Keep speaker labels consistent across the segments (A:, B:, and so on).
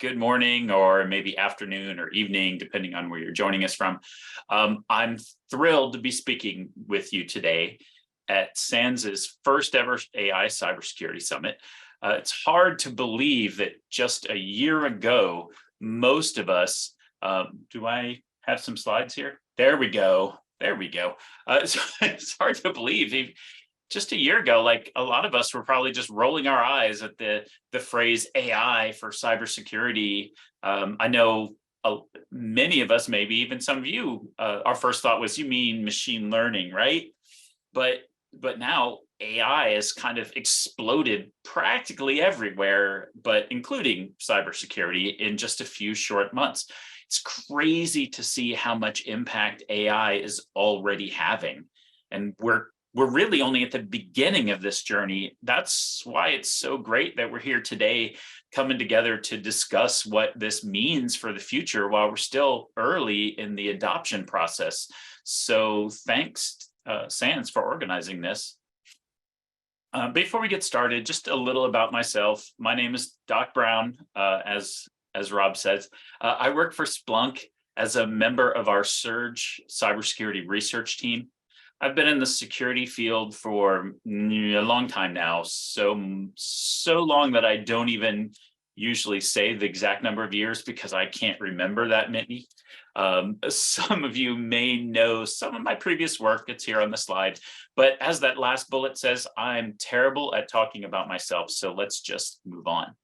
A: good morning, or maybe afternoon or evening, depending on where you're joining us from. I'm thrilled to be speaking with you today at SANS's first ever AI Cybersecurity Summit. It's hard to believe that just a year ago, most of us, do I have some slides here? There we go. There we go. So it's hard to believe. Just a year ago, like a lot of us were probably just rolling our eyes at the phrase AI for cybersecurity. I know many of us, maybe even some of you, our first thought was, you mean machine learning, right? But now AI has kind of exploded practically everywhere, but including cybersecurity in just a few short months. It's crazy to see how much impact AI is already having. And we're really only at the beginning of this journey. That's why it's so great that we're here today, coming together to discuss what this means for the future while we're still early in the adoption process. So thanks, SANS, for organizing this. Before we get started, just a little about myself. My name is Doc Brown, as Rob says. I work for Splunk as a member of our Surge cybersecurity research team. I've been in the security field for a long time now, so long that I don't even usually say the exact number of years because I can't remember that many. Some of you may know some of my previous work. It's here on the slide, but as that last bullet says, I'm terrible at talking about myself, so let's just move on.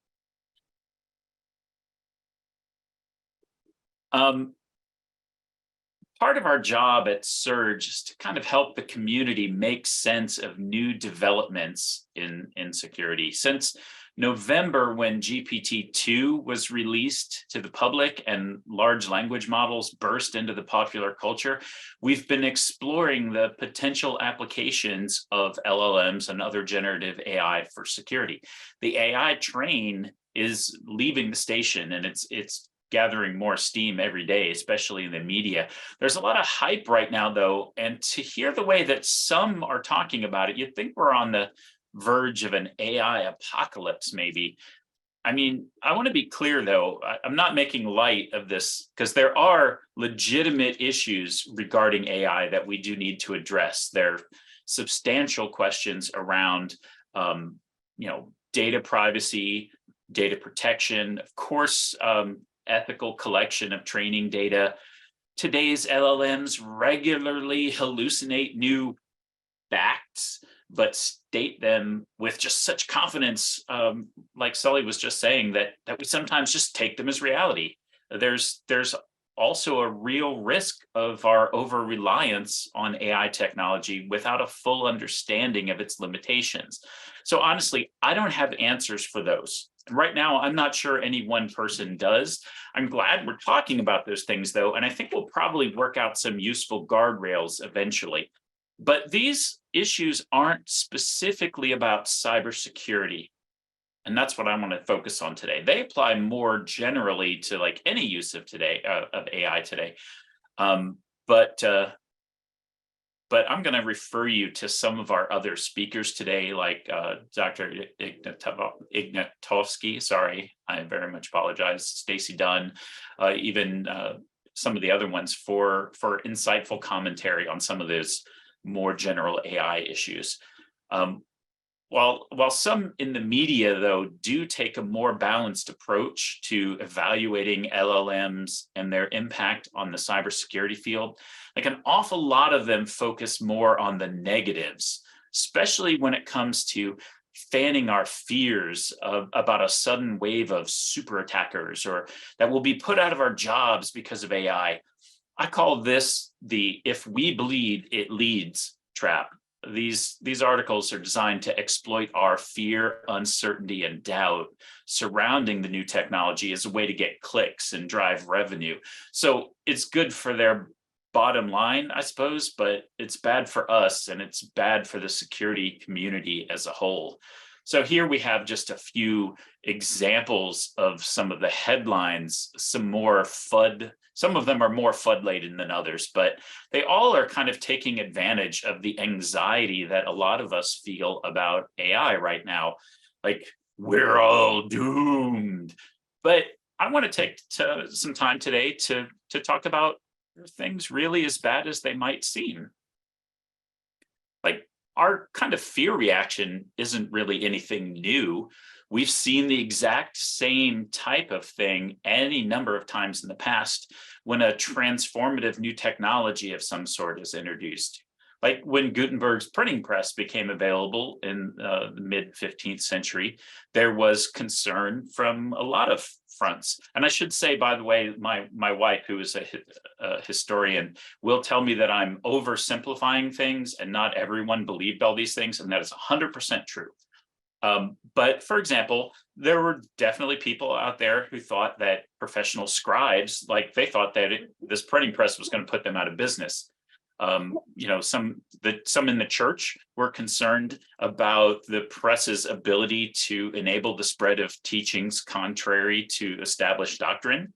A: Part of our job at Surge is to kind of help the community make sense of new developments in security. Since November, when GPT-2 was released to the public and large language models burst into the popular culture, we've been exploring the potential applications of LLMs and other generative AI for security. The AI train is leaving the station, and it's gathering more steam every day, especially in the media. There's a lot of hype right now, though, and to hear the way that some are talking about it, you'd think we're on the verge of an AI apocalypse, maybe. I mean, I want to be clear, though, I'm not making light of this, because there are legitimate issues regarding AI that we do need to address. There are substantial questions around, data privacy, data protection, of course, ethical collection of training data. Today's LLMs regularly hallucinate new facts, but state them with just such confidence, like Sully was just saying, that we sometimes just take them as reality. There's also a real risk of our over-reliance on AI technology without a full understanding of its limitations. So honestly, I don't have answers for those. And right now, I'm not sure any one person does. I'm glad we're talking about those things, though, and I think we'll probably work out some useful guardrails eventually. But these issues aren't specifically about cybersecurity, and that's what I want to focus on today. They apply more generally to like any use of AI today. But I'm going to refer you to some of our other speakers today, like Dr. Ignatowski. Sorry, I very much apologize. Stacy Dunn, even some of the other ones for insightful commentary on some of those more general AI issues. While some in the media, though, do take a more balanced approach to evaluating LLMs and their impact on the cybersecurity field, like an awful lot of them focus more on the negatives, especially when it comes to fanning our fears about a sudden wave of super attackers, or that will be put out of our jobs because of AI. I call this the "if we bleed, it leads" trap. These articles are designed to exploit our fear, uncertainty, and doubt surrounding the new technology as a way to get clicks and drive revenue. So it's good for their bottom line, I suppose, but it's bad for us, and it's bad for the security community as a whole. So here we have just a few examples of some of the headlines, some of them are more FUD-laden than others, but they all are kind of taking advantage of the anxiety that a lot of us feel about AI right now. Like, we're all doomed. But I want to take some time today to talk about are things really as bad as they might seem. Like our kind of fear reaction isn't really anything new. We've seen the exact same type of thing any number of times in the past when a transformative new technology of some sort is introduced. Like when Gutenberg's printing press became available in the mid 15th century, there was concern from a lot of fronts. And I should say, by the way, my wife, who is a historian, will tell me that I'm oversimplifying things and not everyone believed all these things. And that is 100% true. But for example, there were definitely people out there who thought that professional scribes, like they thought that this printing press was going to put them out of business. Some in the church were concerned about the press's ability to enable the spread of teachings contrary to established doctrine.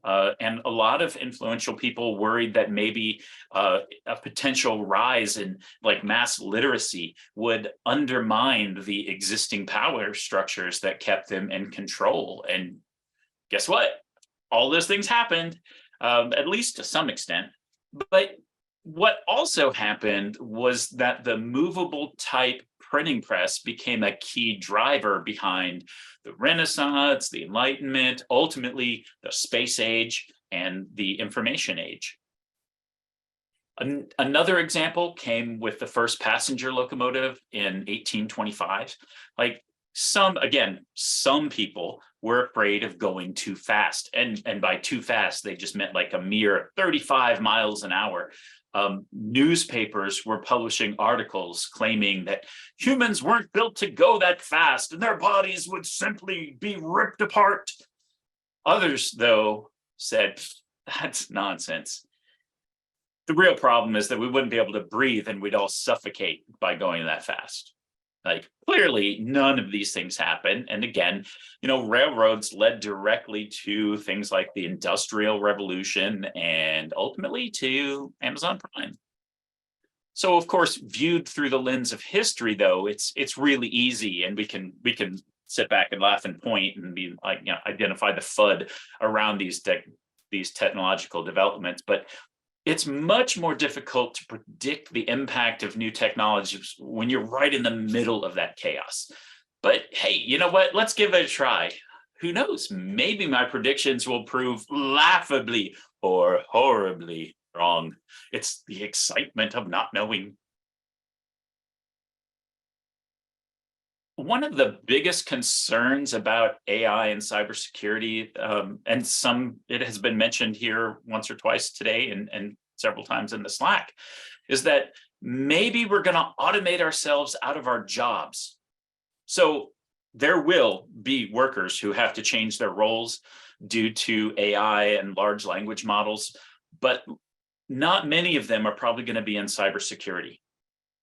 A: And a lot of influential people worried that maybe a potential rise in like mass literacy would undermine the existing power structures that kept them in control. And guess what? All those things happened, at least to some extent. But what also happened was that the movable type printing press became a key driver behind the Renaissance, the Enlightenment, ultimately the space age and the information age. Another example came with the first passenger locomotive in 1825. Like some people were afraid of going too fast. And by too fast, they just meant like a mere 35 miles an hour. Newspapers were publishing articles claiming that humans weren't built to go that fast and their bodies would simply be ripped apart. Others, though, said, that's nonsense. The real problem is that we wouldn't be able to breathe and we'd all suffocate by going that fast. Like clearly none of these things happen. And again, railroads led directly to things like the Industrial Revolution and ultimately to Amazon Prime. So of course, viewed through the lens of history, though, it's really easy and we can sit back and laugh and point and be like, identify the FUD around these technological developments. But it's much more difficult to predict the impact of new technologies when you're right in the middle of that chaos. But hey, you know what? Let's give it a try. Who knows? Maybe my predictions will prove laughably or horribly wrong. It's the excitement of not knowing. One of the biggest concerns about AI and cybersecurity, and it has been mentioned here once or twice today and several times in the Slack, is that maybe we're going to automate ourselves out of our jobs. So there will be workers who have to change their roles due to AI and large language models, but not many of them are probably going to be in cybersecurity.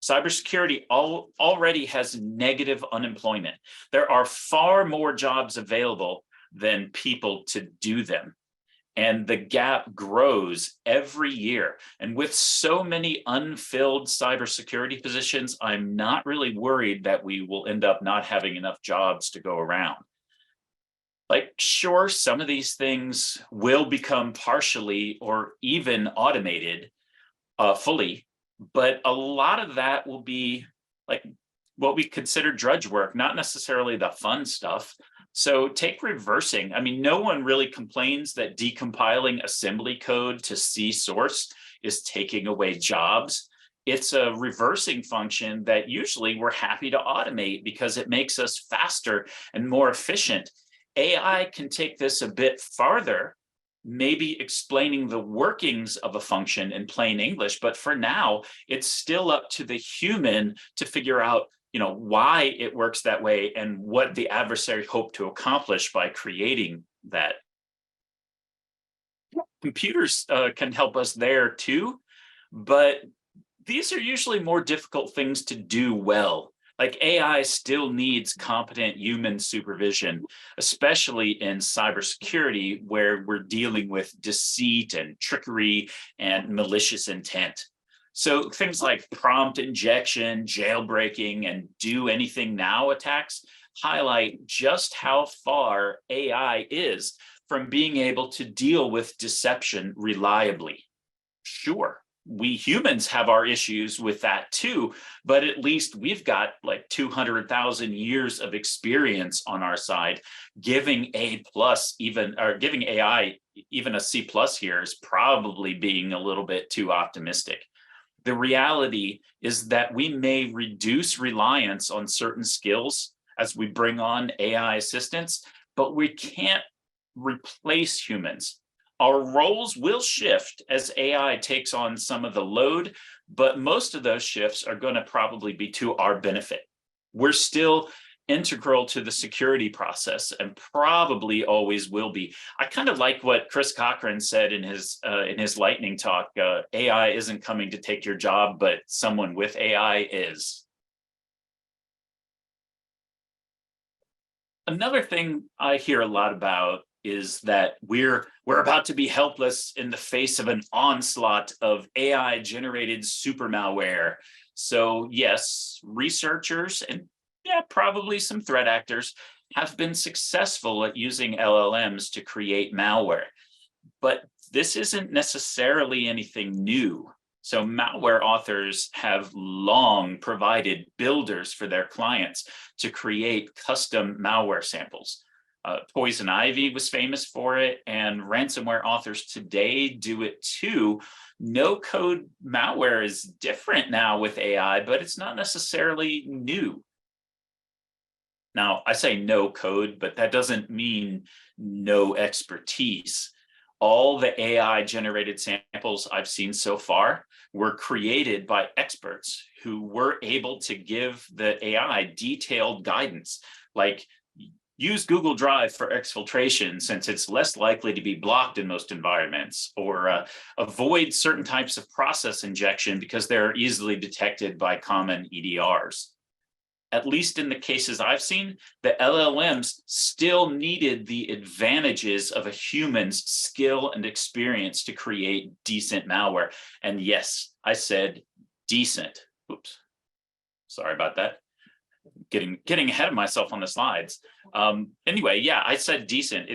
A: Cybersecurity already has negative unemployment. There are far more jobs available than people to do them. And the gap grows every year. And with so many unfilled cybersecurity positions, I'm not really worried that we will end up not having enough jobs to go around. Like, sure, some of these things will become partially or even automated fully, but a lot of that will be like what we consider drudge work, not necessarily the fun stuff. So take reversing. I mean, no one really complains that decompiling assembly code to C source is taking away jobs. It's a reversing function that usually we're happy to automate because it makes us faster and more efficient. AI can take this a bit farther, maybe explaining the workings of a function in plain English, but for now, it's still up to the human to figure out, why it works that way and what the adversary hoped to accomplish by creating that. Computers can help us there too, but these are usually more difficult things to do well. Like AI still needs competent human supervision, especially in cybersecurity, where we're dealing with deceit and trickery and malicious intent. So things like prompt injection, jailbreaking, and do anything now attacks highlight just how far AI is from being able to deal with deception reliably. Sure, we humans have our issues with that too, but at least we've got like 200,000 years of experience on our side. Giving A plus even, or giving AI even a C plus here is probably being a little bit too optimistic. The reality is that we may reduce reliance on certain skills as we bring on AI assistants, but we can't replace humans. Our roles will shift as AI takes on some of the load, but most of those shifts are going to probably be to our benefit. We're still integral to the security process and probably always will be. I kind of like what Chris Cochran said in his lightning talk. AI isn't coming to take your job, but someone with AI is. Another thing I hear a lot about is that we're about to be helpless in the face of an onslaught of AI generated super malware. So yes, researchers and yeah, probably some threat actors have been successful at using LLMs to create malware. But this isn't necessarily anything new. So malware authors have long provided builders for their clients to create custom malware samples. Poison Ivy was famous for it, and ransomware authors today do it too. No-code malware is different now with AI, but it's not necessarily new. Now, I say no code, but that doesn't mean no expertise. All the AI generated samples I've seen so far were created by experts who were able to give the AI detailed guidance, like use Google Drive for exfiltration since it's less likely to be blocked in most environments, or avoid certain types of process injection because they're easily detected by common EDRs. At least in the cases I've seen, the LLMs still needed the advantages of a human's skill and experience to create decent malware. And yes, I said decent. Oops, sorry about that. Getting ahead of myself on the slides. Anyway, yeah, I said decent.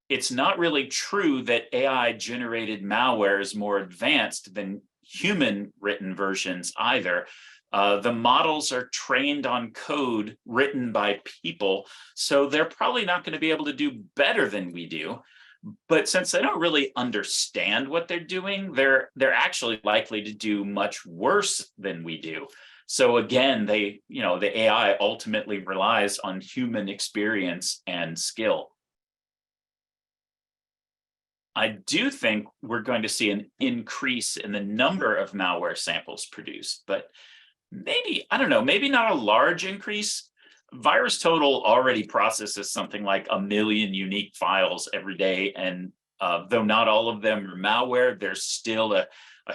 A: It's not really true that AI generated malware is more advanced than human written versions either. The models are trained on code written by people, so they're probably not going to be able to do better than we do. But since they don't really understand what they're doing, they're actually likely to do much worse than we do. So again, the AI ultimately relies on human experience and skill. I do think we're going to see an increase in the number of malware samples produced, but maybe, I don't know, maybe not a large increase. VirusTotal already processes something like 1 million unique files every day. And though not all of them are malware, there's still a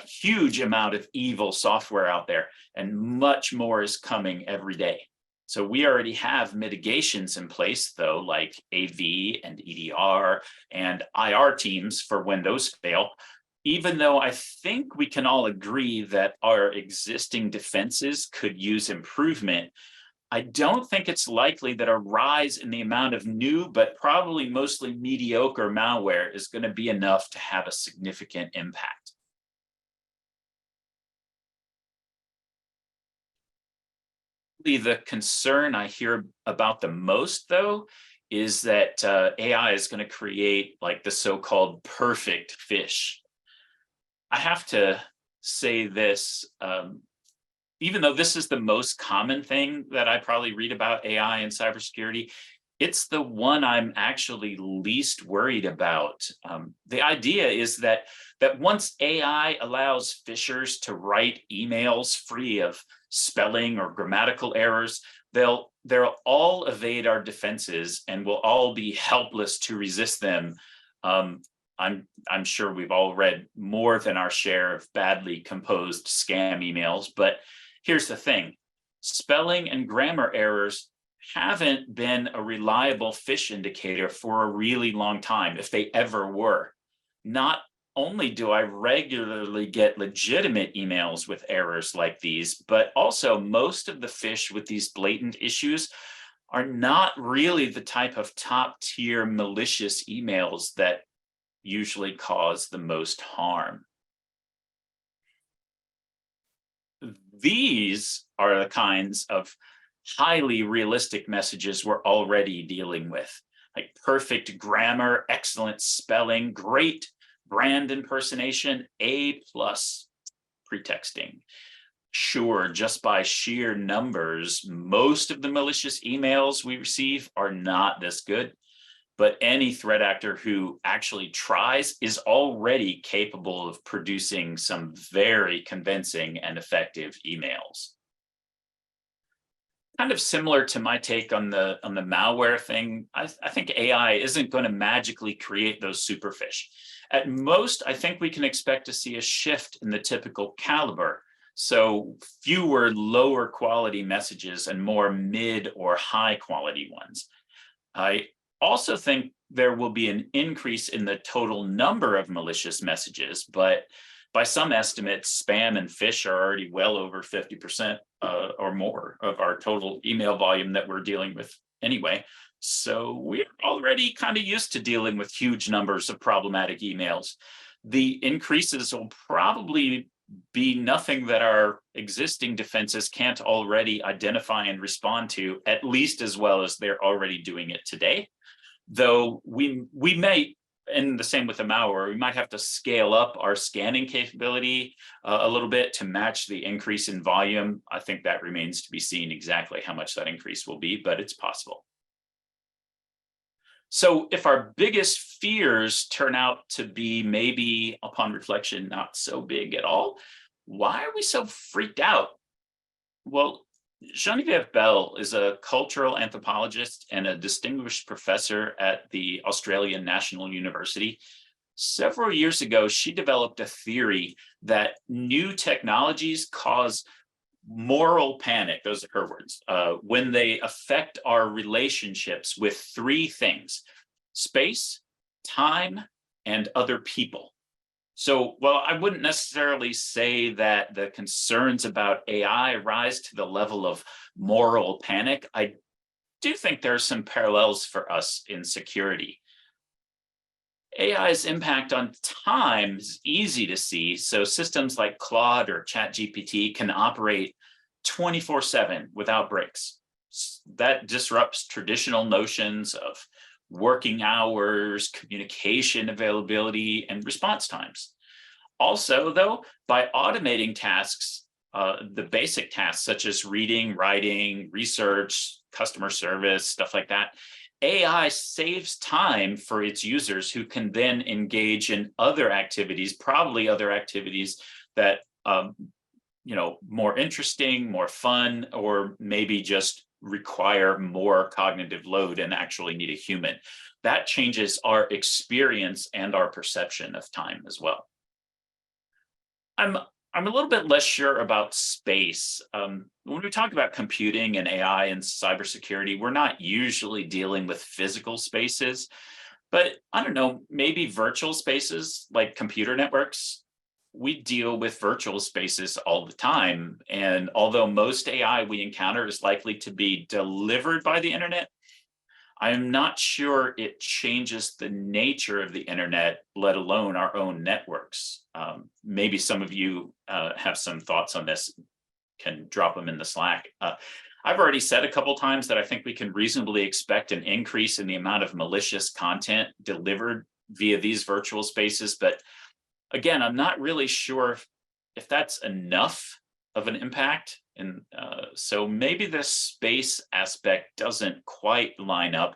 A: huge amount of evil software out there, and much more is coming every day. So we already have mitigations in place, though, like AV and EDR and IR teams for when those fail. Even though I think we can all agree that our existing defenses could use improvement, I don't think it's likely that a rise in the amount of new, but probably mostly mediocre malware is going to be enough to have a significant impact. The concern I hear about the most, though, is that AI is going to create like the so-called perfect fish. I have to say this, even though this is the most common thing that I probably read about AI and cybersecurity, it's the one I'm actually least worried about. The idea is that once AI allows phishers to write emails free of spelling or grammatical errors, they'll all evade our defenses and we'll all be helpless to resist them. I'm sure we've all read more than our share of badly composed scam emails, but here's the thing. Spelling and grammar errors haven't been a reliable phish indicator for a really long time, if they ever were. Not only do I regularly get legitimate emails with errors like these, but also most of the phish with these blatant issues are not really the type of top tier malicious emails that usually cause the most harm. These are the kinds of highly realistic messages we're already dealing with, like perfect grammar, excellent spelling, great brand impersonation, A plus pretexting. Sure, just by sheer numbers, most of the malicious emails we receive are not this good, but any threat actor who actually tries is already capable of producing some very convincing and effective emails. Kind of similar to my take on the malware thing, I think AI isn't going to magically create those superfish. At most, I think we can expect to see a shift in the typical caliber. So fewer lower quality messages and more mid or high quality ones. I also think there will be an increase in the total number of malicious messages, but by some estimates, spam and phish are already well over 50% or more of our total email volume that we're dealing with anyway. So we're already kind of used to dealing with huge numbers of problematic emails. The increases will probably be nothing that our existing defenses can't already identify and respond to, at least as well as they're already doing it today. Though we may, and the same with the malware, we might have to scale up our scanning capability a little bit to match the increase in volume. I think that remains to be seen exactly how much that increase will be, but it's possible. So if our biggest fears turn out to be maybe, upon reflection, not so big at all, why are we so freaked out? Well, Genevieve Bell is a cultural anthropologist and a distinguished professor at the Australian National University. Several years ago, she developed a theory that new technologies cause moral panic, those are her words, when they affect our relationships with three things: space, time, and other people. So, well, I wouldn't necessarily say that the concerns about AI rise to the level of moral panic. I do think there are some parallels for us in security. AI's impact on time is easy to see. So systems like Claude or ChatGPT can operate 24/7 without breaks. That disrupts traditional notions of working hours, communication availability, and response times. Also, though, by automating tasks, the basic tasks such as reading, writing, research, customer service, stuff like that, AI saves time for its users who can then engage in other activities, probably other activities that more interesting, more fun, or maybe just require more cognitive load and actually need a human. That changes our experience and our perception of time as well. I'm a little bit less sure about space. When we talk about computing and AI and cybersecurity, we're not usually dealing with physical spaces, but I don't know, maybe virtual spaces like computer networks. We deal with virtual spaces all the time. And although most AI we encounter is likely to be delivered by the internet, I'm not sure it changes the nature of the internet, let alone our own networks. Maybe some of you have some thoughts on this, can drop them in the Slack. I've already said a couple times that I think we can reasonably expect an increase in the amount of malicious content delivered via these virtual spaces. But again, I'm not really sure if that's enough of an impact. And so maybe the space aspect doesn't quite line up,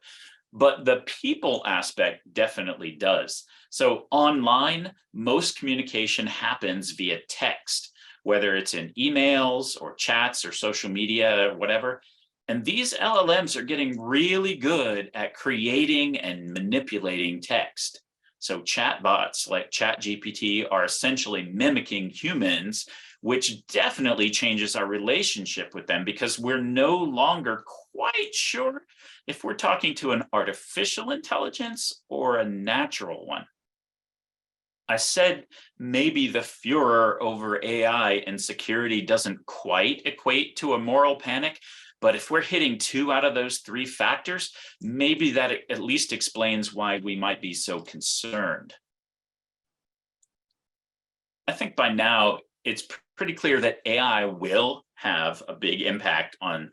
A: but the people aspect definitely does. So online, most communication happens via text, whether it's in emails or chats or social media or whatever. And these LLMs are getting really good at creating and manipulating text. So chatbots like ChatGPT are essentially mimicking humans, which definitely changes our relationship with them because we're no longer quite sure if we're talking to an artificial intelligence or a natural one. I said maybe the furor over AI and security doesn't quite equate to a moral panic, But if we're hitting 2 out of those 3 factors, maybe that at least explains why we might be so concerned. I think by now it's pretty clear that AI will have a big impact on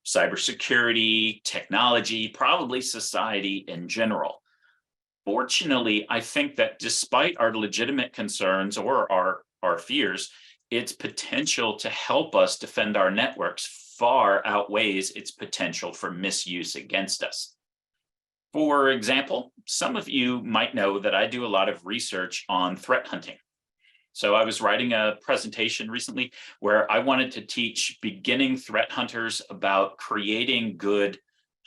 A: cybersecurity, technology, probably society in general. Fortunately, I think that despite our legitimate concerns or our fears, its potential to help us defend our networks far outweighs its potential for misuse against us. For example, some of you might know that I do a lot of research on threat hunting. So I was writing a presentation recently where I wanted to teach beginning threat hunters about creating good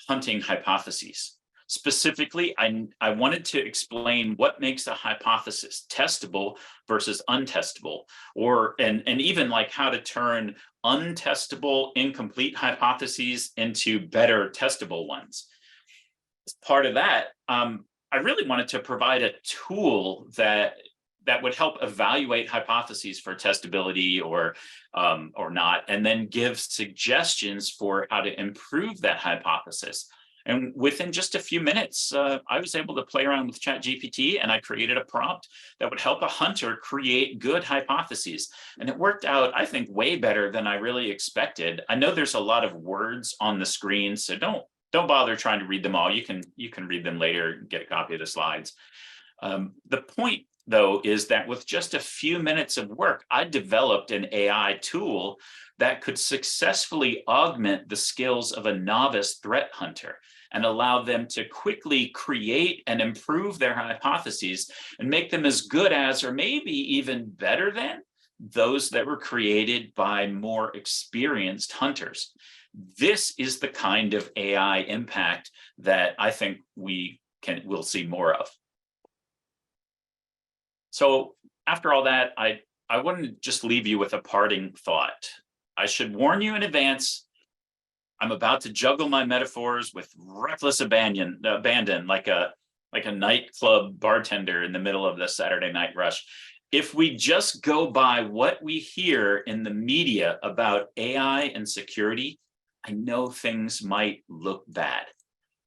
A: hunting hypotheses. Specifically, I wanted to explain what makes a hypothesis testable versus untestable, and even like how to turn untestable, incomplete hypotheses into better testable ones. As part of that, I really wanted to provide a tool that would help evaluate hypotheses for testability or not, and then give suggestions for how to improve that hypothesis. And within just a few minutes, I was able to play around with ChatGPT, and I created a prompt that would help a hunter create good hypotheses. And it worked out, I think, way better than I really expected. I know there's a lot of words on the screen, so don't bother trying to read them all. You can read them later and get a copy of the slides. The point, though, is that with just a few minutes of work, I developed an AI tool that could successfully augment the skills of a novice threat hunter and allow them to quickly create and improve their hypotheses and make them as good as, or maybe even better than, those that were created by more experienced hunters. This is the kind of AI impact that I think we'll see more of. So after all that, I want to just leave you with a parting thought. I should warn you in advance, I'm about to juggle my metaphors with reckless abandon like a nightclub bartender in the middle of the Saturday night rush. If we just go by what we hear in the media about AI and security, I know things might look bad.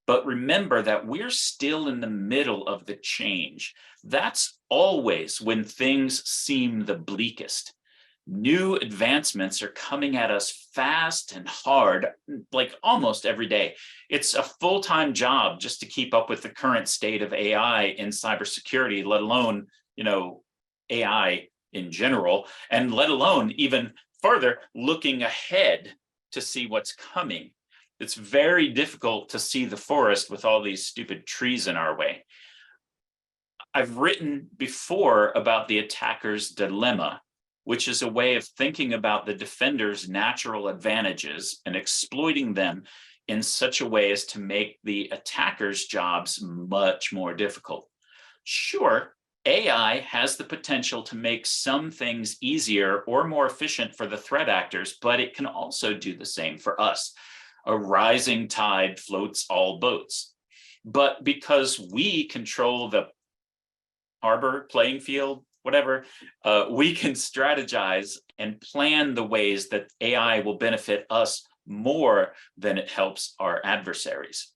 A: But remember that we're still in the middle of the change. That's always when things seem the bleakest. New advancements are coming at us fast and hard, like almost every day. It's a full-time job just to keep up with the current state of AI in cybersecurity, let alone, AI in general, and let alone even further looking ahead to see what's coming. It's very difficult to see the forest with all these stupid trees in our way. I've written before about the attacker's dilemma, which is a way of thinking about the defender's natural advantages and exploiting them in such a way as to make the attacker's jobs much more difficult. Sure, AI has the potential to make some things easier or more efficient for the threat actors, but it can also do the same for us. A rising tide floats all boats. But because we control the harbor, playing field, whatever, we can strategize and plan the ways that AI will benefit us more than it helps our adversaries.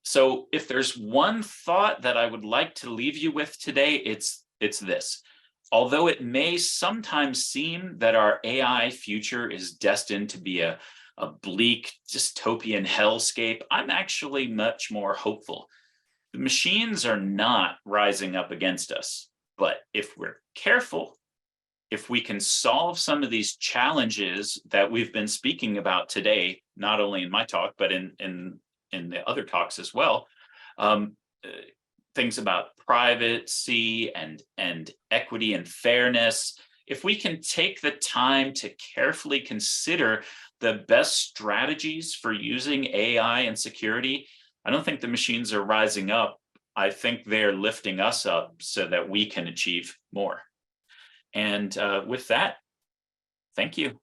A: So if there's one thought that I would like to leave you with today, it's this. Although it may sometimes seem that our AI future is destined to be a bleak dystopian hellscape, I'm actually much more hopeful. The machines are not rising up against us, but if we're careful, if we can solve some of these challenges that we've been speaking about today, not only in my talk, but in the other talks as well, things about privacy and equity and fairness, if we can take the time to carefully consider the best strategies for using AI and security, I don't think the machines are rising up. I think they're lifting us up so that we can achieve more. And with that, thank you.